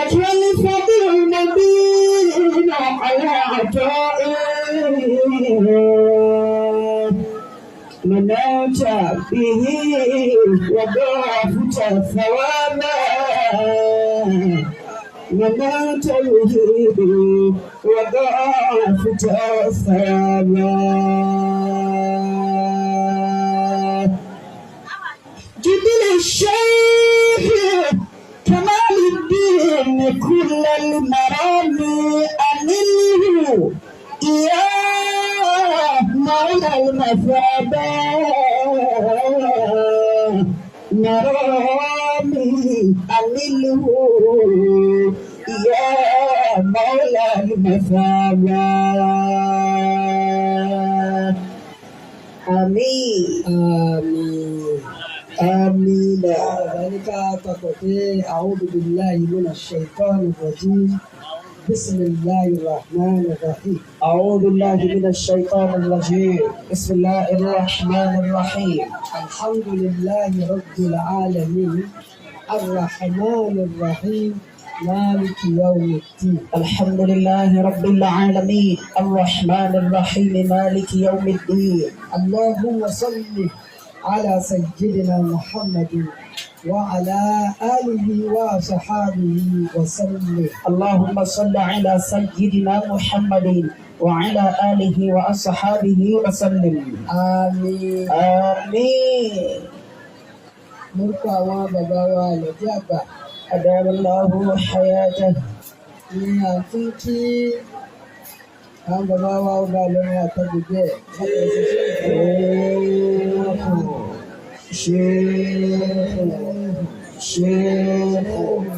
الفضل المبين على عطائه منعت به وضعفت ثوابا منعت به وضعفت ثوابا جبل الشيخ كمال الدين كل المرام أمله يا مولى المثابة مرامي أمله يا مولى المثابة آمين آمين آمين. ذلك تقول أعوذ بالله من الشيطان الرجيم بسم الله الرحمن الرحيم. أعوذ بالله من الشيطان الرجيم بسم الله الرحمن الرحيم. الحمد لله رب العالمين الرحمن الرحيم مالك يوم الدين. الحمد لله رب العالمين الرحمن الرحيم مالك يوم الدين. اللهم صل على سيدنا محمد وعلى آله وصحابه وسلم. اللهم صل على سيدنا محمد وعلى آله وأصحابه وسلم. آمين آمين. Morúkọ àwọn bàbá wa lọ́jọ́ àgbà أدام الله حياته. ni à ń tún kí àwọn bàbá wa ọba lórí àtàgbègbè شيخ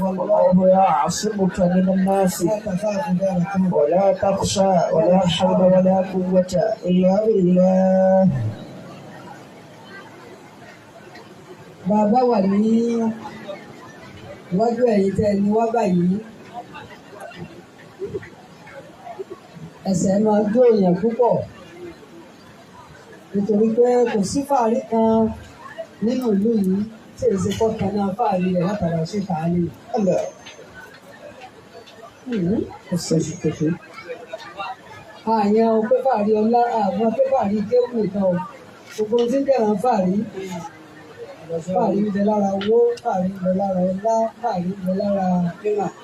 والله يعصمك من الناس ولا تخشى ولا حول ولا قوة إلا بالله. bàbá wà ní iwájú ẹ̀yìn tẹ́ ẹni wá báyìí ẹsẹ̀ máa jó èèyàn púpọ̀ nítorí pé kò sí fàárí kan nínú ìlú yìí tí èsì kọ̀ọ̀kan náà fàárí rẹ̀ látara ṣe fàárí. àyàn pé fàárí ọlá àwọn pé fàárí kéwù nìkan o gbogbo tí ń dẹ̀ràn fàárí fàárí ń bẹ lára owó fàárí ń bẹ lára ọlá fàárí ń bẹ lára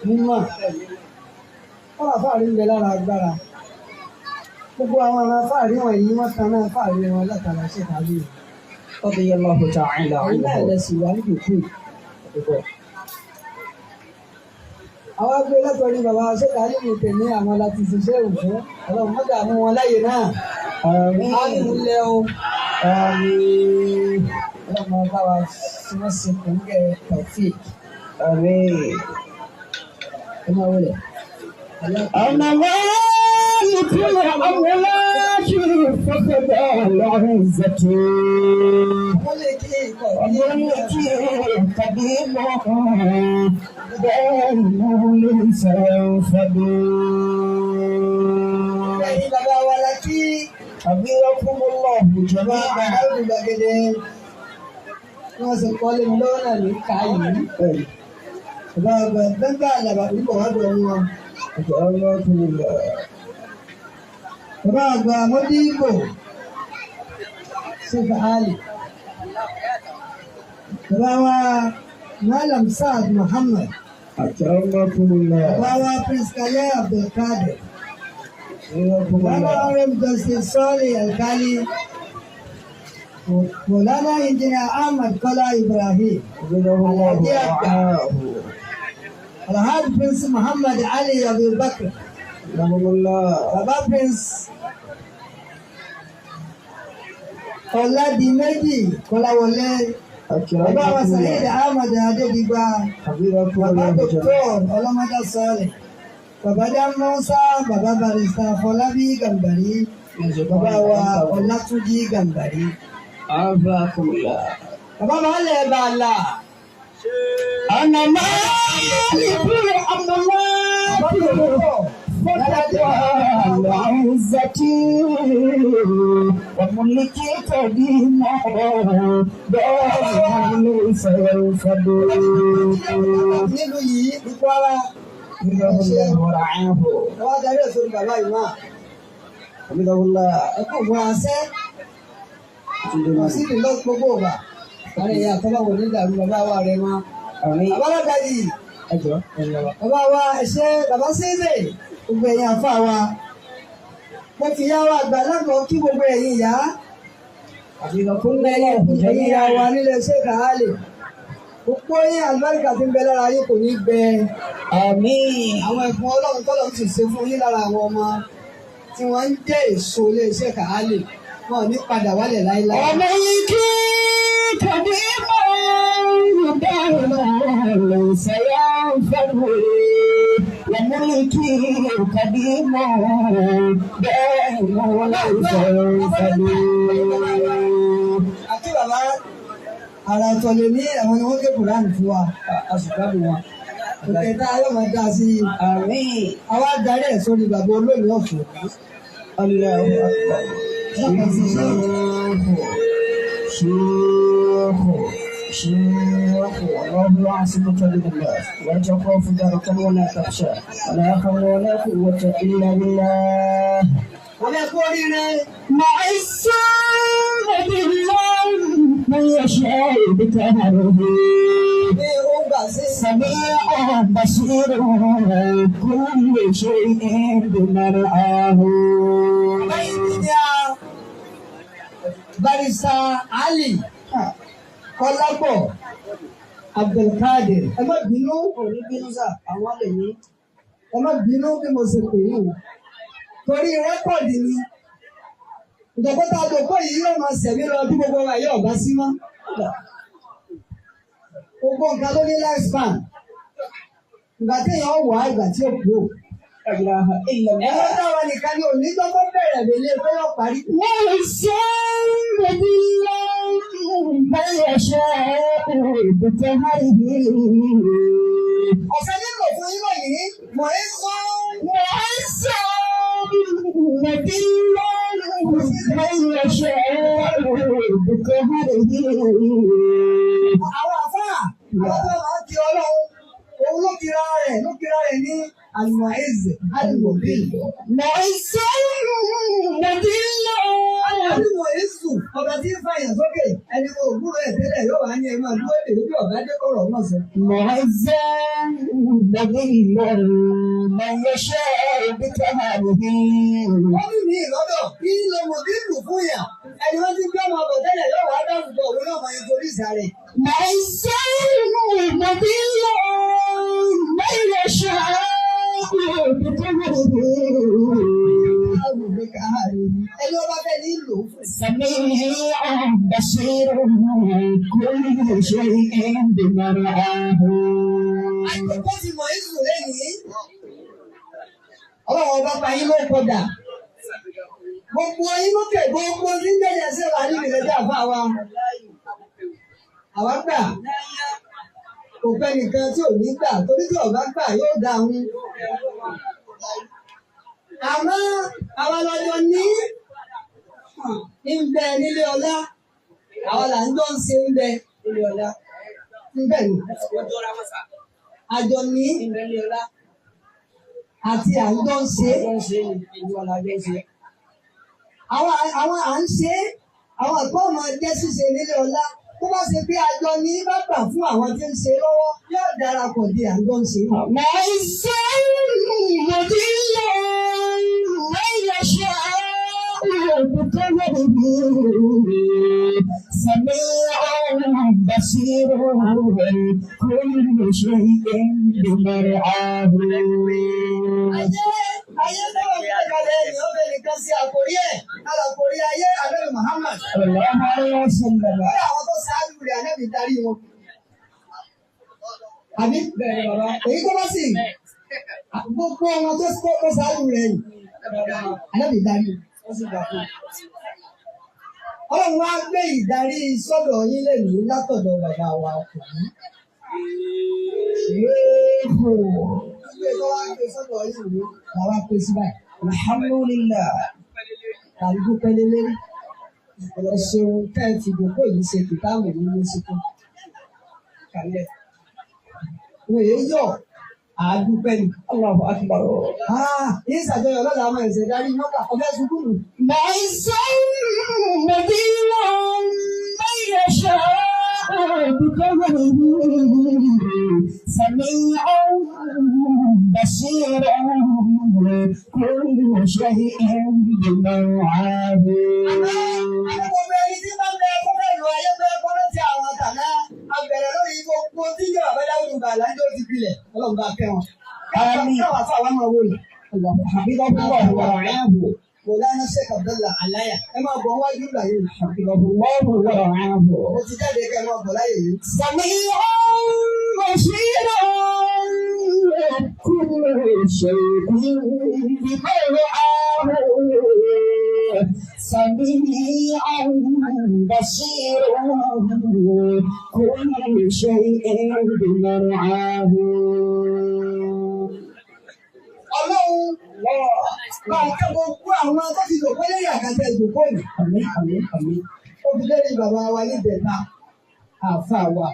mímọ̀ kọ́lá fàárí ń bẹ lára agbára gbogbo àwọn ará fàárí wọ̀nyí wọ́n tan náà fàárí wọn látara ṣe fàárí rẹ̀. رضي الله تعالى àwọn náà عنه. lè sì wá níbi kú. àwọn agbé látọrí bàbá ṣẹ́ka nínú tèmi àwọn láti ṣiṣẹ́ òfin ọlọ́run mọ́tà mú wọn láyè náà. آمين àmúlẹ̀ o آمين ọlọ́run bá wa tí wọ́n ṣe kòńgẹ́ Taofeek آمين. ẹ máa wọlé. أنا مالك الأملاك فقد العزة wọ́n lè kí ikọ̀ وملك قديم بأنه ليس ينفد. ẹ̀yin bàbá wa la kí حفظكم الله bàbá جميعا. àdáwò gbàgede wọ́n ṣe kọ́lé mi lọ́wọ́ náà ní ká yìí. bàbá àgbà gbẹ́gbẹ́ àlàbà púpọ̀ wá dọ̀ wọn. جزاكم الله. bàbá àgbà mọ́díbò ṣèfà àlì. bàbá wa Malam Saad Muhammad. أكرمكم الله. bàbá wa Prince Kale Abdulkadir. جزاكم bàbá wa الله. Rem Justice Sọ́ọ̀lì Alkali. Mọ̀lánà Engineer Ahmad Kọ́lá Ibrahim. حفظه الله ورعاه. Alhaji Prince Muhammad Ali Abubakar. رحمه الله. Bàbá Prince Ọládìméjì Kọ́láwọlé. Bàbá wa أكرمكم Saheed الله. Ahmad Adédigba. حفظكم Bàbá الله Dr. جميعا. Ọlọ́mọdé Sọ́ọ̀lì. Bàbá Dá Mọ́sá. Bàbá Barrister Fọlábí Gàmbàrí. Bàbá wa Ọlátúnjí Gàmbàrí. عافاكم الله. Bàbá Baálẹ̀ Bàálà. أنا مالك الأملاك فقد العزة وملكي قديم بأنه ليس ينفد. Nílùú yìí ní Kwara حفظه الله ورعاه. Àwọn adarí ẹ̀sọ́ ni bàbá yìí máa. حفظه الله. Ẹ̀kọ́ òfin àṣẹ. Síbi lọ gbogbo ọ̀gá. Ààrẹ ìyá àtọ́láwò ní ìdàrú bàbá wa rẹ̀ máa. Bàbá lọ́gà yìí. ẹjọ́ Bàbá wa ẹ̀ṣẹ́ bàbá Sézè. Gbogbo ẹ̀yin àfa wa. Mo fi yá wa àgbà lánàá kí gbogbo ẹ̀yin ìyá. حفظكم الله Ẹ̀yin ìyá wa جميعا. nílé iṣẹ́ kàálè. Gbogbo yín àlùbáríkà tí ń bẹ lára yín kò ní gbẹ. آمين. Àwọn ẹ̀fọn ọlọ́run tọ́lọ̀ ti ṣe fún yín lára àwọn ọmọ tí wọ́n ń jẹ́ èso ilé iṣẹ́ kàálè. Wọn ò ní padà wálẹ̀ láíláí. وملكي قديم دائما ليس ينفد. وملكي قديم دائما ليس ينفد. Àti bàbá ara ọ̀tọ̀lẹ̀ ní àwọn ni wọ́n ké Kùránì fún wa, àṣùgbọ́n wa. Òkè tá a yóò máa dá sí i. آمين. Àwa darí ẹ̀ sórí bàbá olóyìn ọ̀fọ̀. الله أكبر. شيخ الله يعصمك من الناس لا تخاف دركا ولا تخشى ولا حول ولا قوة إلا بالله. Wọ́n lè kó oríire. مع السعادة بالله من يشاء بكهره. Ní ó gbà sí سميع بصير كل شيء بمرعاه. Nàìjíríà. Barista Ali Kọ́lápọ̀ Abdulkadir. Ẹ má bínú, kò ní bínú sà, àwọn lè ní. Ẹ má bínú bí mo ṣe pè yín o. Torí rẹ́kọ̀dì ni. Ìjọba tá a lò kọ́ yìí yóò máa ṣẹ̀mí lọ bí gbogbo wa yóò bá sí mọ́. Gbogbo nǹkan ló ní life span. Ìgbà téèyàn wà á ìgbà tí ó kú. لا إله إلا Ẹ̀rọ الله. dáwà nìkan ni òní tó kọ́ bẹ̀rẹ̀ lélé pé yóò parí. والسعادة بالله من يشاء بكهره. Ọ̀sẹ̀ nílò fún yín lónìí, mọ̀ ẹ́ sọ. مع السعادة بالله من يشاء بكهره. Àwọn àfáà, àwọn tó máa ń kí Ọlọ́run, òun ló kira rẹ̀ ní Al-Mu'izz, Al-Mu'izz. مع السعادة بالله. Al-Mu'izz, ọba tí ń fa èèyàn sókè, ẹni wo òwúrọ̀ ẹ̀ tẹ́lẹ̀ yóò wá ní ẹ máa dúró dè bí ọ̀gá dé kọ̀rọ̀ náà sọ. معزا ذليلا من يشاء بكهره. Wọ́n ní ní ìlọ́dọ̀ kí ló mọ̀ bí lù fún yàn. Ẹni wọ́n ti gbé ọmọ ọbọ̀ tẹ́lẹ̀ yóò wá dáhùn bọ̀ òun náà máa ń torí ìsàrẹ̀. معزا ذليلا من يشاء بكهره. Ẹni ọba fẹ́ ní lò ó fún. سميع بصير كل شيء بمرعاه. Àìkọ́kọ́ ti mọ̀ ìsù lẹ́yìn. Ọlọ́run ọba pa yín ló kọjá. Gbogbo yín lókè gbogbo ní jẹ́jẹ́ sí wa ní ìrẹ́jà fún àwa. Àwa gbà. Kò pẹ́ nìkan tí ò ní gbà torí tí ọba gbà yóò dáhùn. Àmọ́ àwa lọ́jọ́ ní ń bẹ nílé ọlá. Àwa là ń jọ ń ṣe ń bẹ nílé ọlá. Ń bẹ ní. Àjọ ní àti àjọ ń ṣe. Àwọn à ń ṣe àwọn ẹ̀kọ́ ọmọ jẹ́ ṣíṣe nílé ọlá. Tó bá ṣe pé àjọ ní bá gbà fún àwọn tí ń ṣe lọ́wọ́ yóò darapọ̀ di àjọ ń ṣe. معزا ذليلا من يشاء بقدره. سميع بصير كل شيء بمرعاه. Ayé tó wà fún ìkàlẹ̀ ẹ̀yìn ó bẹ̀rẹ̀ nǹkan sí àkórí ẹ̀. Àlàkórí ayé Ànábì Muhammad. صلى الله عليه وسلم. Lórí àwọn tó ṣáájú rẹ̀ Ànábì darí wọn. Àbí bẹ̀rẹ̀ bàbá. Èyí tó bá sì gbogbo wọn tó ṣáájú rẹ̀ yìí. Ànábì darí wọn sì gbà fún un. Ọlọ́run wá gbé ìdarí sọ́dọ̀ yín lẹ́nu látọ̀dọ̀ bàbá wa ọkùnrin. Gbé tó wá gbé sọ́dọ̀ yín ní làwa pè sí báyìí. alhamdulillah. Tàbí dúpẹ́ lélẹ́rí. Ẹ ṣeun tẹ́ ẹ fi gbogbo yìí ṣe kìtáàmù ní Mẹ́síkò. Kàlẹ́. Wọ́n èé yọ̀ àdúpẹ́ ni. Allahu akbar. Ní ìsàjọyọ̀ lọ́la àwọn ẹ̀sẹ̀ darí mọ́kà ọ̀fẹ́ sunkún nù. بعزا نذيرا من يشاء بقدره سميعا بصيرا كل شيء بموعده. Gbogbo ẹni tí máa ń bẹ ẹ̀kọ́ fẹ́ ìlú ayé bẹ́ẹ̀ kọ́ ló ti àwọn àtàlá abẹ̀rẹ̀ lórí gbogbo tí yóò àbẹ́dá olùgbà lájọ́ ti pilẹ̀ ọlọ́run bá kẹ́ wọn. Káwọn afọ àwọn ọmọ wọlé. حفظه الله ورعاه. Mọ̀lánà Sheikh Abdallah Alaya ẹ máa bọ̀ wájú ìgbà yìí. حفظه الله ورعاه. Mo ti jáde kẹ́ ẹ máa bọ̀ láyé yìí. سميعا بصيرا كل شيء بموعاه. سميعا بصيرا كل شيء بموعاه. Ọlọ́run máa kẹ́ gbogbo àwọn tó ti dòkó lẹ́yìn àgàtà ìdòkó yìí. Àmín àmín àmín. Ó fi lérí bàbá wa níbẹ̀ta àfa wa.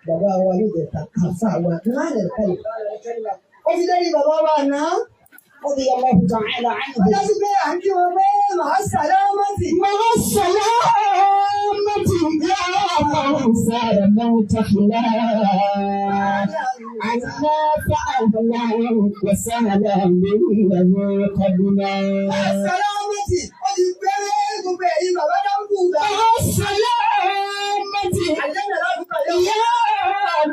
Bàbá wa níbẹ̀ta àfa wa láàrẹ̀ kẹ́lẹ̀. Ó fi lérí bàbá wa náà. رضي الله تعالى عنه. Ó dájú pé à ń kí wọn pé màá sàlámọ́tì. مع السلامة يا من سار موت خلاف. عنا فأهلا وسهلا بالذي قدنا. Sàlámọ́tì ó ti gbé gbogbo ẹ̀yin bàbá dáńkù gbà. مع السلامة Àjẹ́bẹ̀ lábùkà yọ. يا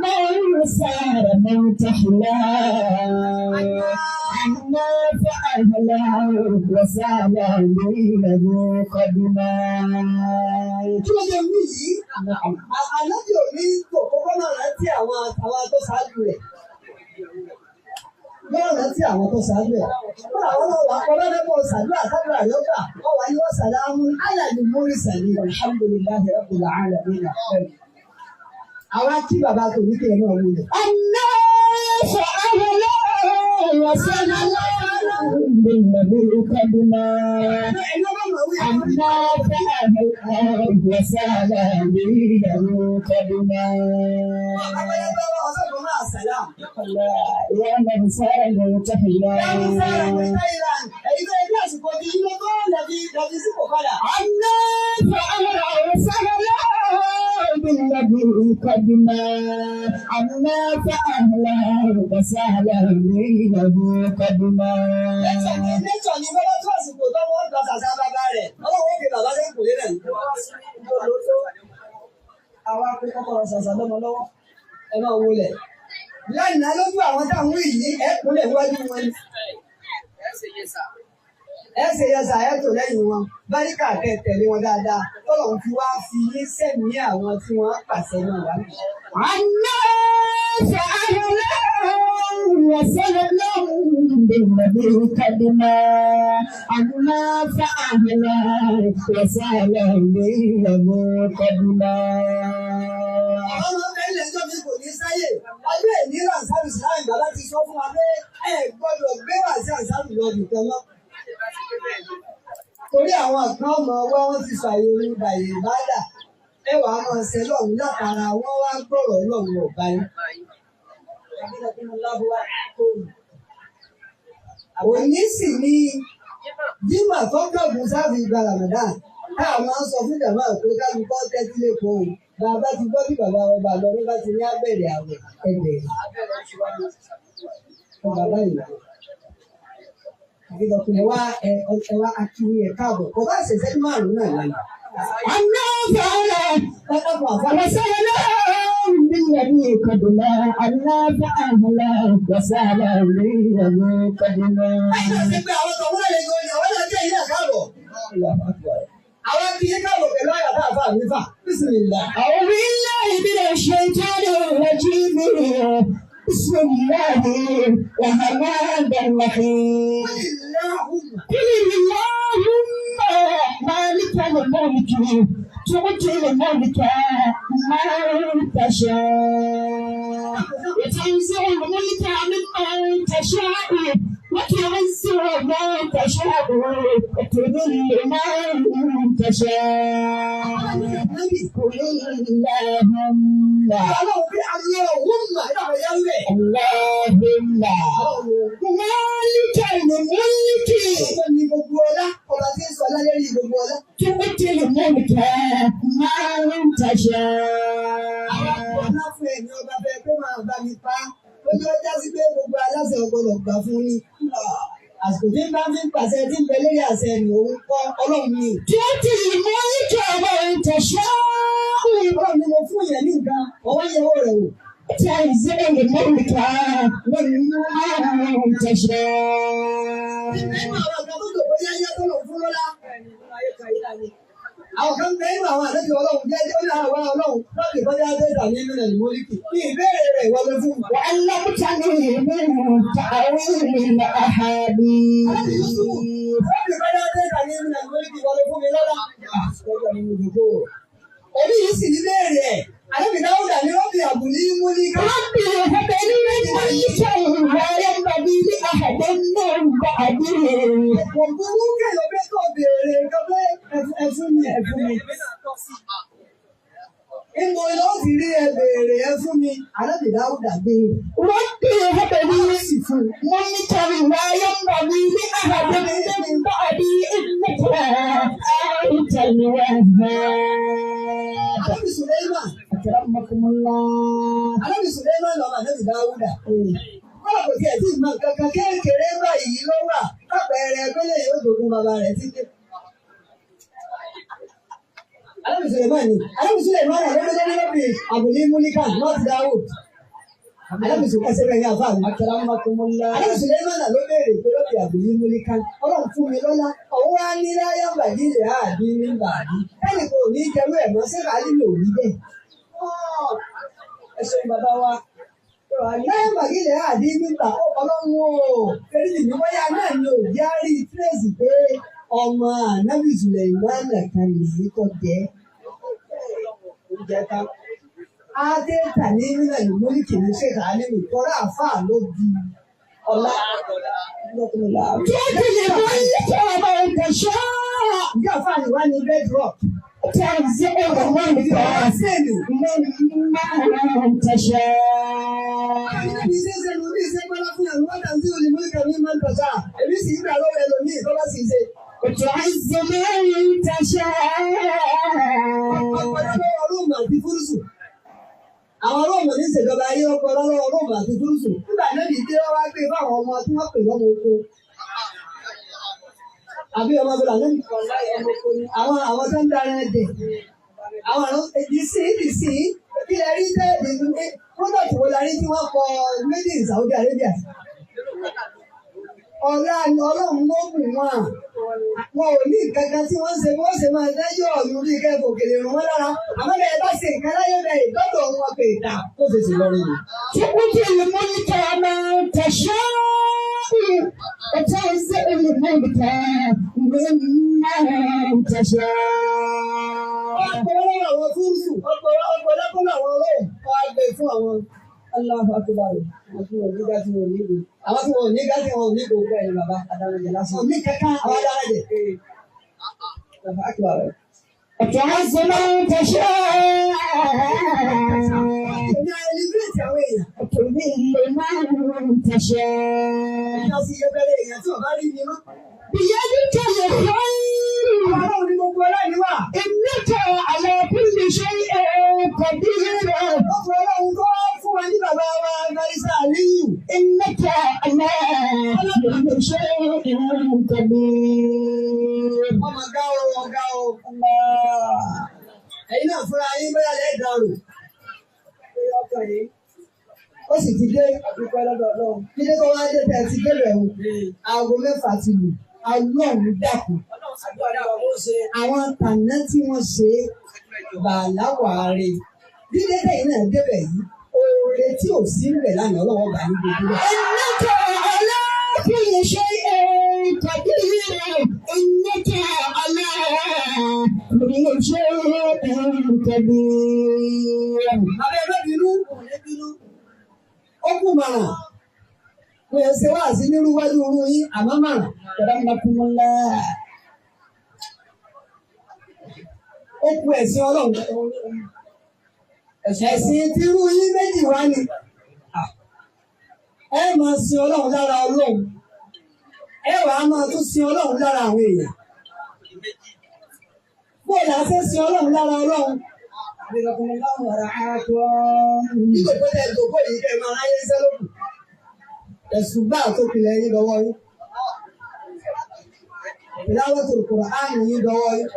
من سار موت خلاف. عنا فأهلا وسهلا بالذي قدنا. Kí ló dé wí yìí? Àlọ́jì ò ní kòkòrò náà rántí àwọn tó ṣáájú rẹ̀. Yóò rántí àwọn tó ṣáájú rẹ̀. Fún àwọn náà wà kọ́ lọ́dẹ́ bọ̀ ṣàdúrà ṣàdúrà yóò gbà. Wọ́n wá yóò sàlámù aláàbí mórí sàlẹ̀. Alhamdulillahi rabbil alamin. Àwọn kí bàbá kò ní kéèyàn náà wúlò. الناس أهلا وسهلا بالذي قدنا. الناس أهلا وسهلا بالذي قدنا. يا من سار تحيا. الناس أهلا وسهلا بالذي قدنا. الناس أهلا وسهلا بالذي قدنا. Nẹ́tọ̀ ni bọ́lá tó àsìkò tó wọ́n gba sàṣà bàbá rẹ̀. Ọlọ́run fi bàbá sẹ́yìn kò lé rẹ̀. Àwa pé kọ́kọ́rọ́ sàṣà lọ́mọ lọ́wọ́. Ẹ máa wọlé. Lánàá lójú àwọn táwọn wí yìí ẹ kúnlẹ̀ wájú wọn ni. Ẹ ṣe yẹsà ẹ tò lẹ́yìn wọn. Báríkà kẹ tẹ̀lé wọn dáadáa. Tọ́lọ̀ fi wá fi yín sẹ́mi àwọn tí wọ́n pàṣẹ náà wá. الناس أهلا وسهلا بالذي قدنا. الناس أهلا وسهلا بالذي قدنا. Ọmọ ẹlẹ́ ẹjọ́ mi kò ní sáyè. Ọjọ́ ìnira àṣàrù ìsìláàmù bàbá ti sọ fún wa pé ẹ gbọ́dọ̀ gbé wà sí àṣàrù lọ nìkan mọ́. Torí àwọn kan ọmọ ọwọ́ wọn ti ṣàyẹ̀wò ìbàyè ìbádà. Ẹ wàá máa ṣe lọ́run látara wọ́n wá gbọ́rọ̀ lọ́run ọ̀bá yín. Òní sì ni Jímà tó kẹ́gùn sáfì ìgbà Ramadan. Táà máa ń sọ fún ìjàmbá pé kálukọ́ tẹ́tí lè kó o. Bàbá ti gbọ́ bí bàbá ọba lọ ní bá ti ní abẹ́rẹ́ àwẹ̀ ẹgbẹ̀rún. Bàbá yìí. Ẹ wá akíní ẹ̀ káàbọ̀. Kò bá ṣẹ̀ṣẹ̀ márùn-ún náà lánàá. الناس أهلا وسهلا بالذي قدنا. الناس أهلا وسهلا بالذي قدنا. Àìsàn ti pé àwọn tọ̀wọ́ lè gan ni àwọn náà jẹ́ ilé káàbọ̀. Àwọn akíní káàbọ̀ pẹ̀lú àyàtọ̀ àfa àmìfà. Bísímìlá. أعوذ بالله من الشيطان الرجيم. بسم الله الرحمن الرحيم. قل اللهم مالك الملك تؤتي الملك من تشاء وتنزع الملك ممن تشاء وتعز من تشاء وتذل من تشاء قل اللهم مالك الملك تؤتي الملك من تشاء. Lọ́jọ́ jásí pé gbogbo aláṣẹ ọ̀gbọ́dọ̀ gbà fún ni. Àsìkò tí ń bá fi ń pàṣẹ tí ń bẹ lórí àṣẹ ni òun kọ́ ọlọ́run ni. Tí ó ti mú ìjọba ìtẹ̀sọ́. Ọlọ́run ni mo fún yẹn ní nǹkan, ọwọ́ yẹwò rẹ̀ wò. Tí a ń ṣe èlé mọ́lùkà wọ́n mú ìtẹ̀sọ́. Nínú àwọn àgbà tó dòkó yáyá tó lò fún lọ́lá. Àwọn kan bẹ nínú àwọn àlejò ọlọ́run jẹ́ ó ní àwọn ọlọ́run lọ́ọ̀kì bọ́jà dẹ́ta ní nínú ìmọ̀lìkì. Ní ìbéèrè rẹ̀ wọ́n ló fún mi. Wọ́n lọ́kùtà ní ìlú tàwọn ìlú àhàbí. Lọ́ọ̀kì bọ́jà dẹ́ta ní nínú ìmọ̀lìkì wọ́n ló fún mi lọ́lá. Orí yìí sì ní béèrè ẹ̀. Àlẹ́bí Dáúdà ní rọ́bì àbùlí múlíkà. ربي هب لي ملكا لا ينبغي لأحد من بعده. Kò burú kẹ̀lọ́ pé kò béèrè nǹkan pé ẹ̀fún mi. Ìmọ̀ ìlú ó fi rí ẹ béèrè ẹ̀fún mi. Àlẹ́bí Dáúdà béèrè. ربي هب لي ملكا لا ينبغي لأحد من بعدي إنك أنت الوهاب. Àlẹ́bí Sùlẹ́mà. أكرمكم الله. Àlẹ́bí Sùlẹ́mà lọ́wọ́ àlẹ́bí Dáúdà. Kọ́lá kò tiẹ̀ tí ì mọ kankan kékeré báyìí ló wà lápẹẹrẹ gbélé yóò dogun bàbá rẹ̀ títí. Àlẹ́bí Sùlẹ́mà ni Àlẹ́bí Sùlẹ́mà náà ló gbé lórí àbùlí múlíkà North Dawood. Àlẹ́bí Sùlẹ́mà ẹsẹ̀ bẹ́ẹ̀ ní àfáà mi. أكرمكم الله. Àlẹ́bí Sùlẹ́mà náà ló béèrè pé lórí àbùlí múlíkà Ọlọ́run fún mi lọ́lá òun wá ní láyà bàdí lè àdí ní bàdí. Ẹnì kò ní jẹ́rú ẹ̀ mọ́ sẹ́ka lílo òní bẹ́ẹ̀. Ẹ ṣeun bàbá wa. Láyà bàdí lè àdí nígbà Ọlọ́run o. Fẹ́rìlì ní wáyà náà ni òjì á rí tírèsì pé ọmọ ànábì Sùlẹ́mánà kan nìyí kọ́ jẹ́. Adéta ní nílẹ̀ ní múlìkì ní ṣèkà nínú ìtọ́ra àfáà ló di ọlá. تؤتي الملك من تشاء. Ìjà àfáà ni wá ní bedrock. تنزع الملك ممن تشاء. Àbí ṣe ṣe ló ní ìṣe gbọ́dọ̀ fún ẹ̀rọ wọ́n dàbí olè múlìkì ní máa ń tọ́jà. Èmi sì ń gbà lọ́wọ́ ẹlòmíì tó bá sì ṣe. وتعز من تشاء. Ọ̀pọ̀lọpọ̀ lọ́wọ́ Róòmù àti Fúrúsù. Àwọn Róòmù ní ìṣèjọba ayé ọpọlọ lọ́wọ́ Róòmù àti Fúrúsù. Nígbà náà ní ìdí wá gbé fáwọn ọmọ tí wọ́n pè lọ́mọ oko. Àbí ọmọ bọ̀dà lónìí kan láyé ọmọ oko ni. Àwọn tó ń darí ẹ̀jẹ̀. Àwọn àrùn ìdí sí kí lè rí tẹ́ẹ̀dì ní product wo la rí tí wọ́n kọ made in Saudi Arabia. Ọ̀la ni Ọlọ́run ló bù wọ́n. Wọn ò ní kankan tí wọ́n ṣe bí wọ́n ṣe máa dájọ́ ọ̀yún bí kẹ́kọ̀ọ́ òkèlè ràn wọ́n lára. Àmọ́ bẹ́ẹ̀ bá ṣe nǹkan láyé bẹ́ẹ̀ ìdọ́dọ̀ wọn pé ìta kó ṣe sì lọ́rùn ni. تؤتي الملك من تشاء. وتنزع الملك ممن تشاء. Ọ̀pọ̀lọpọ̀ àwọn fúrúsù, ọ̀pọ̀lọpọ̀ àwọn ọ̀rọ̀ kọ́ àgbẹ̀ fún àwọn Allahu Akbar. Àwọn tí wọ́n ní gá tí wọ́n ní ìlú. Àwọn tí wọ́n ní gá tí wọ́n ní ìlú bẹ́ẹ̀ ni bàbá Adáranjẹ lásán. Ní kankan àwọn Adáranjẹ. Bàbá Akbar. وتعز من تشاء. Ìyá ẹlẹ́gbẹ̀ẹ́tì àwọn èèyàn. وتذل من تشاء. Ìyá sì yẹpẹrẹ èèyàn tí wọ́n bá rí ni mọ́. بيدك الخير. Ọlọ́run ní gbogbo ọlọ́run wà. إنك على كل شيء قدير. Ọkọ̀ ọlọ́run tó fún wa ní bàbá wa Marisa Aliyu. إنك على كل شيء قدير. Ọmọ ọ̀gá o. Ẹ̀yin náà fúnra yín bóyá lẹ́ẹ̀dọ̀rù. Ó sì ti dé àdúpẹ́ lọ́dọ̀ Ọlọ́run. Kílé tó wá dé tẹ̀ ti délẹ̀ o. Aago 6 ti lù. Ọlọ́run dàkú. Àwọn tànà tí wọ́n ṣe bàálà wàárí. Dídé tẹ̀yìn náà débẹ̀ yìí. Oore tí ò sí rẹ̀ lánàá ọlọ́wọ́ bá ní gbogbo rẹ̀. إنك على كل شيء قدير. إنك على كل شيء قدير. Abẹ́ ẹgbẹ́ bínú. Ó kú mọ̀ràn. Wọ́n yẹn ṣe wá sí nírú wájú orú yín àmọ́ màrún kẹ̀dá ń lakú ńlá. Ó ku ẹ̀sìn Ọlọ́run. Ẹ̀sìn tí irú yín méjì wá ni. Ẹ máa sin Ọlọ́run lára Ọlọ́run. Ẹ wàá máa tún sin Ọlọ́run lára àwọn èèyàn. Bóòlù àti sin Ọlọ́run lára Ọlọ́run. Nígbà tó tẹ̀ tó kọ́ yìí kẹ́ máa ráyé sẹ́lókù. Ẹ̀sùn bá àtòkìlẹ̀ yín lọ́wọ́ yín. Ìdáwọ́ tó kọ̀ áàmì yín lọ́wọ́ yín.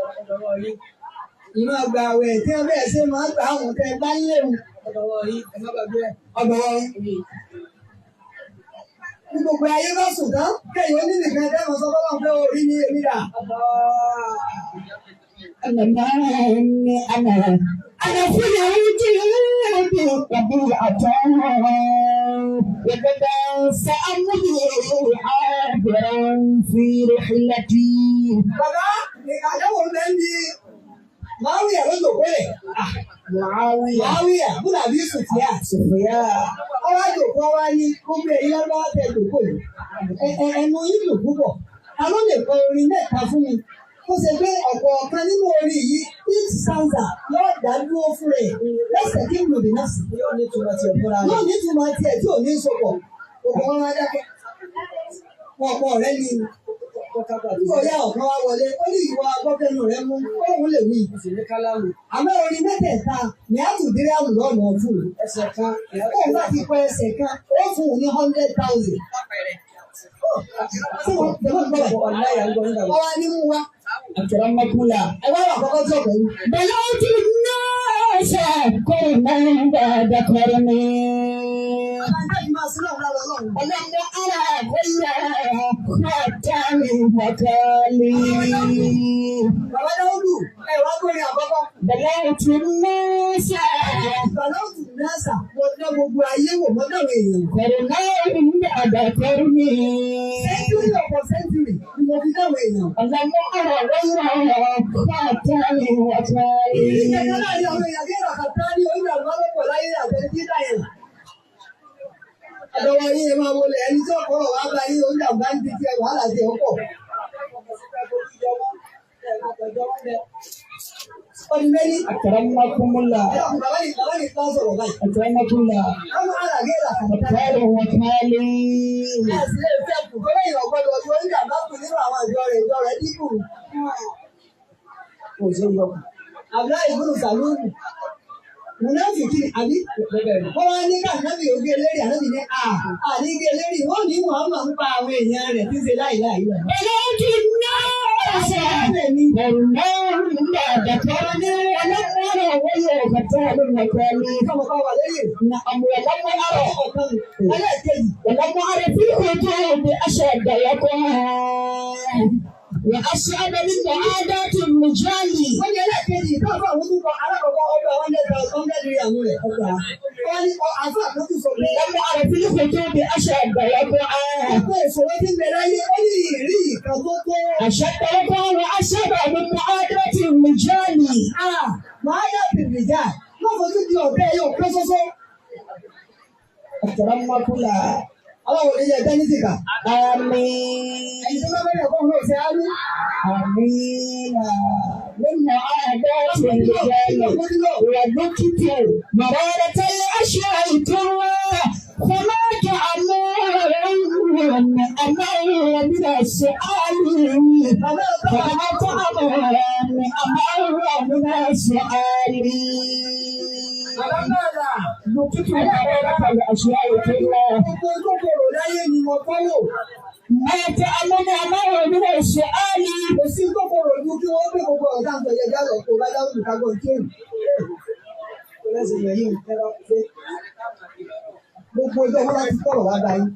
Ìmọ̀ àgbà àwẹ̀ tí wọ́n bẹ̀rẹ̀ sí máa ń gbà àwọn tẹ́ bá ń léwu. Ọ̀dọ̀wọ́ yín. Ní gbogbo ayé bá sùn tán, kẹ́yìn ó ní nìkan ẹ̀dá ìmọ̀ sọ́kọ́ wọn pé orí ní èmi rà. أنا في عيدي بطبيعة وغدا سأمضي عابرا في رحلتي. بابا نكاجو بندي Máwíyà ló jòkó lẹ̀. Máwíyà búlà bí Sùfìyà. Ọwọ́ jòkó wá ní gbogbo èyí lọ́wọ́ tẹ jòkó yìí. Ẹnu yín lò púpọ̀. Ta ló lè kọ orin mẹ́ta fún mi? Ó ṣe pé ọ̀pọ̀ ọ̀kan nínú orin yìí each stanza yóò dá dúró fún rẹ̀ lẹ́sẹ̀ kí n lòdì náà sí. Yóò ní túmọ̀ tiẹ̀ fúnra rẹ̀. Yóò ní túmọ̀ tiẹ̀ tí ò ní sopọ̀. Òkè wọn máa dákẹ́. Wọ́n pọ̀ rẹ́ ni. Nígbà yá ọ̀kan wá wọlé, ó ní ìwà agbọ́kẹ́nu rẹ̀ mú, òun lè wí. Àmọ́ orin mẹ́tẹ̀ẹ̀ta ni a tún déré àmì lọ́nà ọ̀tún. Ẹsẹ̀ kan. Òun bá ti pẹ́ ẹsẹ̀ kan, ó fún un ní 100,000. Ọwọ́ ni mú wa. Àtẹ̀rọ mọ́kúnlá. Ẹ wá wà kọ́kọ́ tó pẹ̀lú. Bẹ̀lẹ́ ó ti ná ẹsẹ̀ kó ìmọ̀ dáadáa kọrin mi. Ọlọ́mọ ara àgbẹ̀yà kọ́tàmì mọ̀kálí. Bàbá Dáúdù, ẹ wá gbórin àkọ́kọ́. Bẹ̀lẹ́ ó ti ná ẹsẹ̀. Bẹ̀lẹ́ ó ti ná ẹsẹ̀. Mo dá gbogbo ayé wò mọ́ dáwọn èèyàn. Kọ̀rọ̀ náà ń dáadáa kọrin mi. Sẹ́ńtúrì ọ̀pọ̀ sẹ́ńtúrì ni mo fi dáwọn èèyàn. Ọlọ́mọ ara àgbẹ̀yà kọ́tàmì mọ̀kálí. Ìjọba náà ni àwọn èèyàn kí ẹ̀rọ kàtà ní orí àgbọ̀lọ́pọ̀ láyé àtẹ̀jídà yẹn. Àdọ̀wọ̀ yín ẹ máa wọlé ẹni tí ọkọ̀ wà bá yín oúnjẹ àgbà ń di tiẹ̀ wàhálà ti ọkọ̀. Ọdún mẹ́ni. Àtàràmọ́kúnmọ́lá. Bàbá yìí kan sọ̀rọ̀ báyìí. Àtàràmọ́kúnlá. Ọmọ àlàyé là kàtàkùn wọn kálí. Ẹ̀sìn lè fẹ́ kù kọ́ lẹ́yìn ọ̀gbọ́dọ̀ ọdún oúnjẹ àgbà kù nínú àwọn ìjọ rẹ̀ dínkù. Kò sí yọ. Àbúrò ìgbóhùn sàlúùnù. Mùnáfìkì àbí wọ́n wá ní káàkiri ògì eléri àlejò ní àdígé eléri wọ́n ní Muhammad ń pa àwọn èèyàn rẹ̀ tí ń ṣe láìláì lọ. Ẹlẹ́jì náà ṣe ẹ̀rù náà nígbà àdàkọ́ ní ọlọ́pàá wọ́yẹ̀ ọ̀kàtà lónìí ní kọ́mọkọ́ wà lẹ́yìn na àmì ọlọ́pàá àrọ̀ ọ̀kan ẹlẹ́ẹ̀kejì ọlọ́pàá àrẹ̀ tí kò tó ọ̀dẹ aṣọ àgbàyàkọ́ وأصحاب للعادات الرجال. Wọ́n yẹ lẹ́ẹ̀kejì tó àfọ àwọn olùkọ́ alákọ̀ọ́kọ́ ọgbà wọn lẹ́ta ọ̀gbẹ́ni ìyàwó rẹ̀ ọgbà. Wọ́n ní àfọ àkókò sọ pé ọmọ àrẹ̀fín ní kò tó bí aṣọ àgbàlagbà. Ọ̀pọ̀ ìṣòro tí ń bẹ láyé ó ní ìrí ìkan tó tó. Àṣà tọ́lọ́kọ́ wọn aṣáájú àwọn àádọ́tì rìjáàlì. Màá yà tìrìjà wọ́n fojú di ọ̀bẹ yóò pẹ́ sọ́sọ́. Àtàrà mọ́kúlà. Aláwọ̀ ilé ẹ̀jẹ̀ ní tìkà. Àmín. Ẹ̀yin tó bá bẹ̀rẹ̀ fún òun ṣe á ní. Àmín. Nínú àádọ́tì rìjáàlì. Wàdókítà. مرارة الأشياء تروى فما تعمل أمر من السؤال فما تعمل أمر من السؤال نكتب مرارة الأشياء تروى ما تعمل أمر من السؤال gbogbo ọjọ́ wọn láti tọrọ wá báyìí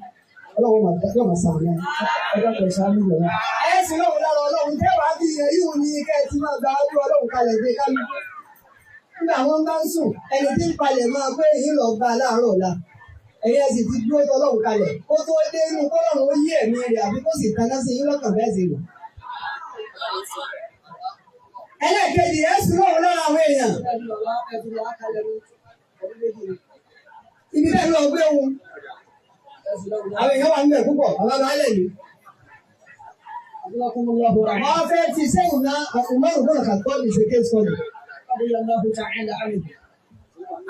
ọlọ́run máa tẹ́tí ọ̀nà sàmì ọjọ́ kẹsàn-án ní ìlú. ẹ sì lóhùn lára ọlọ́run tẹ́ wàá bí ìyẹn yìí ní kẹ́ ẹ ti máa gba ọjọ́ ọlọ́run kalẹ̀ dé kálí. nígbà wọn bá ń sùn ẹni tí ń palẹ̀ máa pé èyí lọ gba láàárọ̀ ọ̀la ẹ̀yẹ sì ti dúró tọ́lọ́run kalẹ̀ kó tó dé inú kọ́lọ́run ó yí ẹ̀mí rẹ̀ àbí kó sì taná sí yín lọ́kàn bẹ́ẹ̀ sì lò. ẹlẹ́ẹ̀kejì ẹ̀ sì lóhùn lára àwọn èèyàn. Ibi bẹ́ẹ̀ lọ gbé wọn. Àwọn èèyàn wà níbẹ̀ púpọ̀, bàbá baálẹ̀ yìí. Wọ́n fẹ́ ti sẹ́yìn náà, Umaru bọ́lá kàtọ́ ní ṣe kéésì kọ́ni.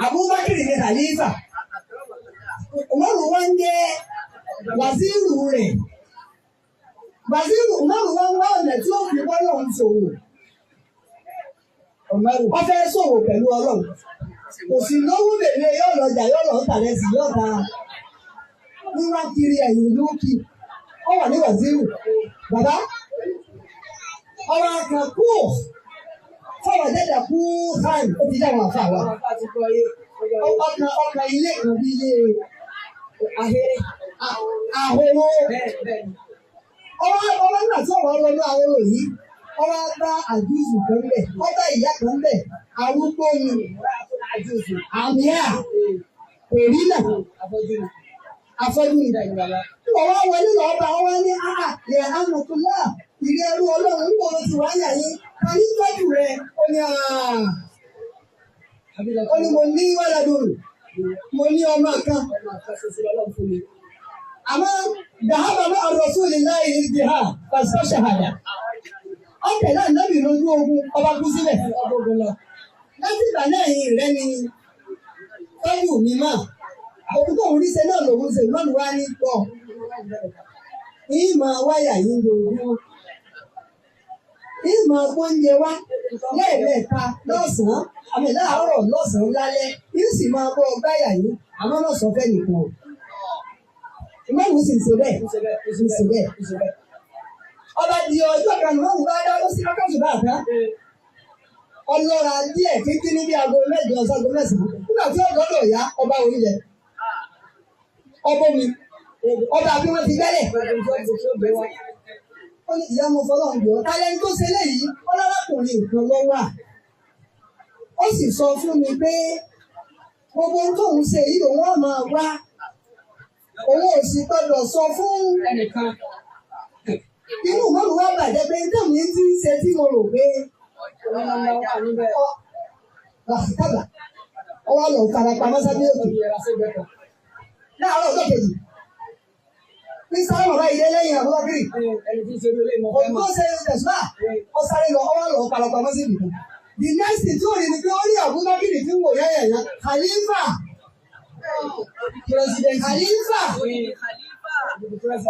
Abubakar ní Khalifa. Umaru wọn jẹ́ wàzírù rẹ̀. Wàzírù Umaru wọn wá ọ̀nà tí ó fi bọ́lá ń ṣòwò. Wọ́n fẹ́ ṣòwò pẹ̀lú Ọlọ́run. Kò sí lówó bèbè yóò lọ jà yóò lọ tàlẹ́ sí yóò ta. Wíwá kiri ẹ̀yìn ìlú kì. Ó wà ní wàzírù. Bàbá ọ̀rọ̀ kan kú fọwọ́ dẹ́dà kú hàn ó ti dá wọn àfa wa. Ọkàn ilé kan bí ilé ahoro. Ọwọ́ náà tí ọ̀rọ̀ lọ́dún ahoro yìí, ọwọ́ bá àjùzù kan bẹ̀, ọba ìyá kan bẹ̀, arúgbó ni àmì à kò rí náà. Afọ́jú ni. Wọ́n wá wọlé lọ́ọ́ bá wọn ní lè hàmùkúlá ìrí ẹrú Ọlọ́run nígbà wọn ti wá yà yín. A ní tọ́jú rẹ̀ ó ní ó ní mo ní wàládùn mo ní ọmọ kan. Àmọ́ dàhábà bá ọ̀rọ̀ fún mi láì ní ìdí ha pàṣẹ ṣàhàdà. Ọ̀kẹ́ náà nábì lójú ogun ọba kú sílẹ̀. Láti ìgbà náà yìí rẹ ni tọ́jú mi máa. Òkúta òrìṣẹ́ náà lòun ṣe mọ́nu wá ní pọ̀. Ìmọ̀ wáyà yìí lòun. Ìmọ̀ oúnjẹ wá lẹ́ẹ̀mẹ́ta lọ́sàn-án, àmì láàárọ̀ lọ́sàn-án lálẹ́. Yóò sì máa bọ́ gbáyà yìí, àmọ́ náà sọ fẹ́ nìkan. Ìmọ̀wù sì ń ṣe bẹ́ẹ̀, ń ṣe bẹ́ẹ̀. Ọba di ọjọ́ kan mọ́wù bá dá lọ sí kákàtú bá àká. Ọlọ́ra díẹ̀ kékeré bí aago mẹ́jọ sago mẹ́sàn-án. Nígbà tí ọ̀dọ́dọ̀ ya ọba oníyẹ. Ọbọ̀ mi, ọba bí wọ́n ti bẹ́lẹ̀. Ó ní ìyá mo fọlọ́ ń jọ. Tálẹ́ni tó ṣe léyìí, ọlọ́lákùnrin nǹkan ló wà. Ó sì sọ fún mi pé gbogbo tóun ṣe yìí òun á máa wá. Òun ò sì gbọdọ̀ sọ fún ẹnìkan. Inú mọ́lù wá bàjẹ́ pé tẹ̀mí ti ń ṣe tí mo rò pé kábà ọwọ́ lọ farapamọ́ sábẹ́ òkè. Láàárọ̀ ọjọ́ kejì. Ní sáré bàbá ilé lẹ́yìn àbúrò bírì. Òun tó ṣe tẹ̀síwá, ó sáré lọ ọwọ́ lọ farapamọ́ sí ibìkan. The next thing tí ó rí ni pé ó rí àbúrò bírì tí ń wò yẹ́yẹ̀ Khalifa. President Khalifa.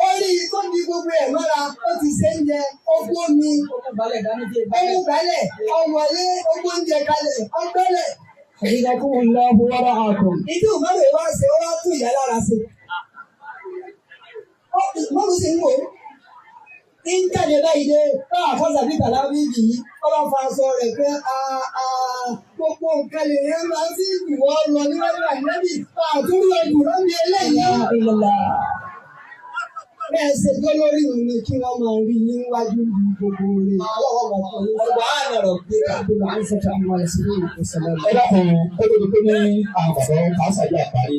Ó rí i tó di gbogbo ẹ̀ mọ́ra, ó ti ṣe ń jẹ, ó gbómi, ó mú gbálẹ̀, ó wọlé, ó gbóúnjẹ kalẹ̀, ó gbẹ́lẹ̀. Ìgbà tó ń lọ bó wá ààtò. Ìdí òmọ́rò wá ṣe, ó wá tún ìyá lára ṣe. Mọ́rù sì ń wò ó. Ń jáde báyìí dé, bá àfọ́sà bí tàlá bí bì í, ó bá fa aṣọ rẹ̀ pé gbogbo nǹkan lè yẹn máa fi ìwọ lọ níwájú àìlẹ́bì, àtúrú ẹ̀dùn lórí eléyìí. Bẹ́ẹ̀ ṣe tó lórí òun ni kí wọ́n máa rí níwájú gbogbo rẹ̀. Ọgbà ànàrọ̀ gbé àbúrò àìsàn àwọn ẹ̀sìn ní ìpèsè lọ́wọ́. Ẹ dákun, ó tó di pé ní àwọn bàbá wọn kà á ṣàjọ àparí.